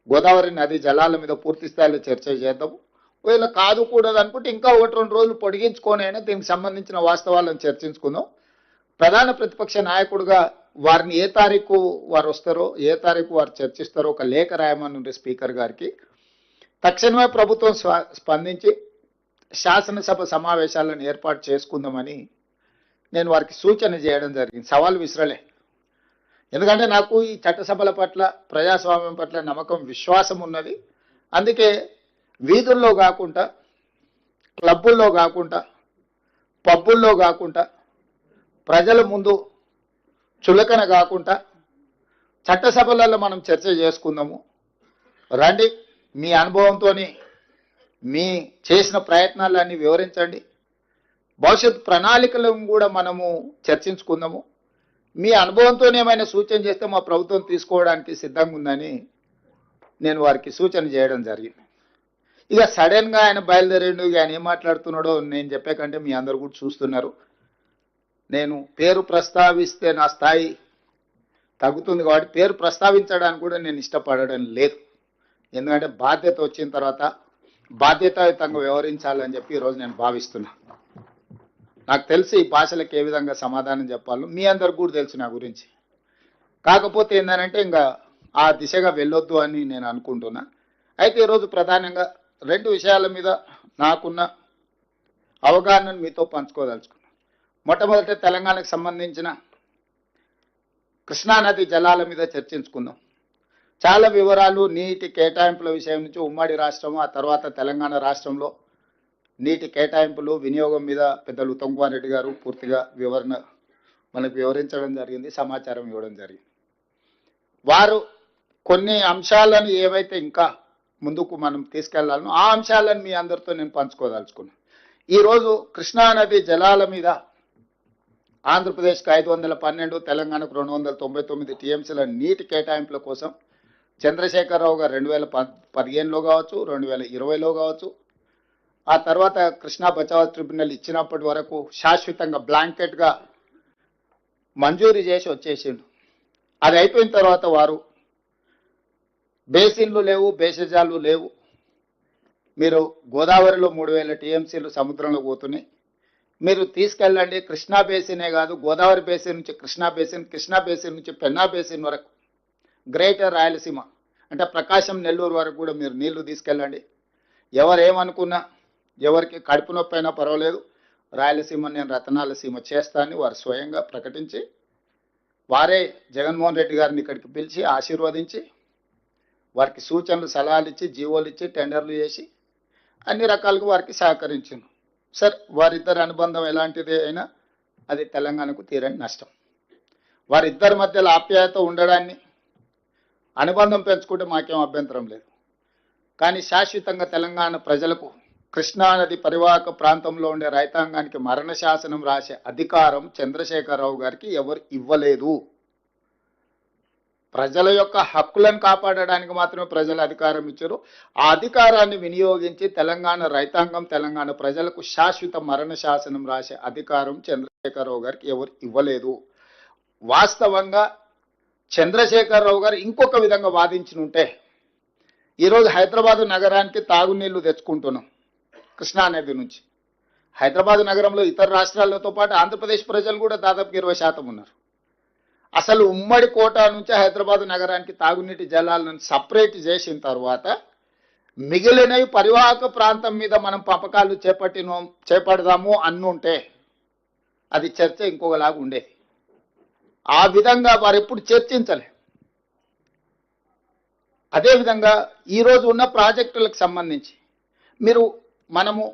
గోదావరి నది జలాల మీద పూర్తి స్థాయిలో చర్చ చేద్దాము. ఒకవేళ కాదు కూడదు అనుకుంటే ఇంకా 1-2 రోజులు పొడిగించుకొని అయినా దీనికి సంబంధించిన వాస్తవాలను చర్చించుకుందాం. ప్రధాన ప్రతిపక్ష నాయకుడిగా వారిని ఏ తారీఖు వారు వస్తారో, ఏ తారీఖు వారు చర్చిస్తారో ఒక లేఖ రాయమని స్పీకర్ గారికి. తక్షణమే ప్రభుత్వం స్పందించి శాసనసభ సమావేశాలను ఏర్పాటు చేసుకుందామని నేను వారికి సూచన చేయడం జరిగింది. సవాల్ విసరలే. ఎందుకంటే నాకు ఈ చట్టసభల పట్ల, ప్రజాస్వామ్యం పట్ల నమ్మకం, విశ్వాసం ఉన్నది. అందుకే వీధుల్లో కాకుండా, క్లబ్బుల్లో కాకుండా, పబ్బుల్లో కాకుండా, ప్రజల ముందు చులకన కాకుండా చట్టసభలలో మనం చర్చ చేసుకుందాము. రండి, మీ అనుభవంతో మీ చేసిన ప్రయత్నాలన్నీ వివరించండి. భవిష్యత్ ప్రణాళికలను కూడా మనము చర్చించుకుందాము. మీ అనుభవంతో ఏమైనా సూచన చేస్తే మా ప్రభుత్వం తీసుకోవడానికి సిద్ధంగా ఉందని నేను వారికి సూచన చేయడం జరిగింది. ఇక సడన్గా ఆయన బయలుదేరిండు. ఆయన ఏం మాట్లాడుతున్నాడో నేను చెప్పే కంటే మీ అందరు కూడా చూస్తున్నారు. నేను పేరు ప్రస్తావిస్తే నా స్థాయి తగ్గుతుంది కాబట్టి పేరు ప్రస్తావించడానికి కూడా నేను ఇష్టపడడం లేదు. ఎందుకంటే బాధ్యత వచ్చిన తర్వాత బాధ్యతాయుతంగా వ్యవహరించాలని చెప్పి ఈరోజు నేను భావిస్తున్నా. నాకు తెలిసి ఈ భాషలకు ఏ విధంగా సమాధానం చెప్పాలో మీ అందరికి కూడా తెలుసు నా గురించి. కాకపోతే ఏంటంటే ఇంకా ఆ దిశగా వెళ్ళొద్దు అని నేను అనుకుంటున్నా. అయితే ఈరోజు ప్రధానంగా 2 విషయాల మీద నాకున్న అవగాహనను మీతో పంచుకోదలుచుకున్నాను. మొట్టమొదట తెలంగాణకు సంబంధించిన కృష్ణానది జలాల మీద చర్చించుకుందాం. చాలా వివరాలు, నీటి కేటాయింపుల విషయం నుంచి ఉమ్మడి రాష్ట్రం, ఆ తర్వాత తెలంగాణ రాష్ట్రంలో నీటి కేటాయింపులు, వినియోగం మీద పెద్దలు ఉత్తమ్ కుమార్ రెడ్డి గారు పూర్తిగా వివరణ మనకు వివరించడం జరిగింది, సమాచారం ఇవ్వడం జరిగింది. వారు కొన్ని అంశాలను ఏవైతే ఇంకా ముందుకు మనం తీసుకెళ్లాలనో ఆ అంశాలను మీ అందరితో నేను పంచుకోదలుచుకున్నాను. ఈరోజు కృష్ణానది జలాల మీద ఆంధ్రప్రదేశ్కి 512, తెలంగాణకు 299 టీఎంసీల నీటి కేటాయింపుల కోసం చంద్రశేఖరరావు గారు 2015లో కావచ్చు, 2020లో కావచ్చు, ఆ తర్వాత కృష్ణా బచావ్ ట్రిబ్యునల్ ఇచ్చినప్పటి వరకు శాశ్వతంగా బ్లాంకెట్గా మంజూరు చేసి వచ్చేసిండు. అది అయిపోయిన తర్వాత వారు బేసిన్లు లేవు, బేసిజాలు లేవు, మీరు గోదావరిలో 3000 టీఎంసీలు సముద్రంలో పోతున్నాయి, మీరు తీసుకెళ్ళండి. కృష్ణా బేసినే కాదు, గోదావరి బేసిన్ నుంచి కృష్ణా బేసిన్, కృష్ణా బేసిన్ నుంచి పెన్నా బేసిన్ వరకు, గ్రేటర్ రాయలసీమ అంటే ప్రకాశం, నెల్లూరు వరకు కూడా మీరు నీళ్లు తీసుకెళ్ళండి. ఎవరేమనుకున్నా, ఎవరికి కడుపు నొప్పి అయినా పర్వాలేదు, రాయలసీమ నేను రతనాల సీమ చేస్తానని వారు స్వయంగా ప్రకటించి, వారే జగన్మోహన్ రెడ్డి గారిని ఇక్కడికి పిలిచి ఆశీర్వదించి వారికి సూచనలు, సలహాలు ఇచ్చి, జీవోలు ఇచ్చి, టెండర్లు చేసి అన్ని రకాలుగా వారికి సహకరించింది. సార్, వారిద్దరి అనుబంధం ఎలాంటిది అయినా అది తెలంగాణకు తీరని నష్టం. వారిద్దరి మధ్యలో ఆప్యాయత ఉండడాన్ని, అనుబంధం పెంచుకుంటే మాకేం అభ్యంతరం లేదు. కానీ శాశ్వతంగా తెలంగాణ ప్రజలకు కృష్ణానది పరివాహక ప్రాంతంలో ఉండే రైతాంగానికి మరణ శాసనం రాసే అధికారం చంద్రశేఖరరావు గారికి ఎవరు ఇవ్వలేదు. ప్రజల యొక్క హక్కులను కాపాడడానికి మాత్రమే ప్రజలు అధికారం ఇచ్చారు. ఆ అధికారాన్ని వినియోగించి తెలంగాణ రైతాంగం, తెలంగాణ ప్రజలకు శాశ్వత మరణ శాసనం రాసే అధికారం చంద్రశేఖరరావు గారికి ఎవరు ఇవ్వలేదు. వాస్తవంగా చంద్రశేఖరరావు గారు ఇంకొక విధంగా వాదించినుంటే ఈరోజు హైదరాబాద్ నగరానికి తాగునీళ్లు తెచ్చుకుంటున్నాం కృష్ణానది నుంచి. హైదరాబాద్ నగరంలో ఇతర రాష్ట్రాలతో పాటు ఆంధ్రప్రదేశ్ ప్రజలు కూడా దాదాపు 20% ఉన్నారు. అసలు ఉమ్మడి కోటా నుంచి హైదరాబాద్ నగరానికి తాగునీటి జలాలను సపరేట్ చేసిన తర్వాత మిగిలినవి పరివాహక ప్రాంతం మీద మనం పంపకాలు చేపడదాము అన్నుంటే అది చర్చ ఇంకొకలాగా ఉండేది. ఆ విధంగా వారు ఎప్పుడు చర్చించలే. అదేవిధంగా ఈరోజు ఉన్న ప్రాజెక్టులకు సంబంధించి మనము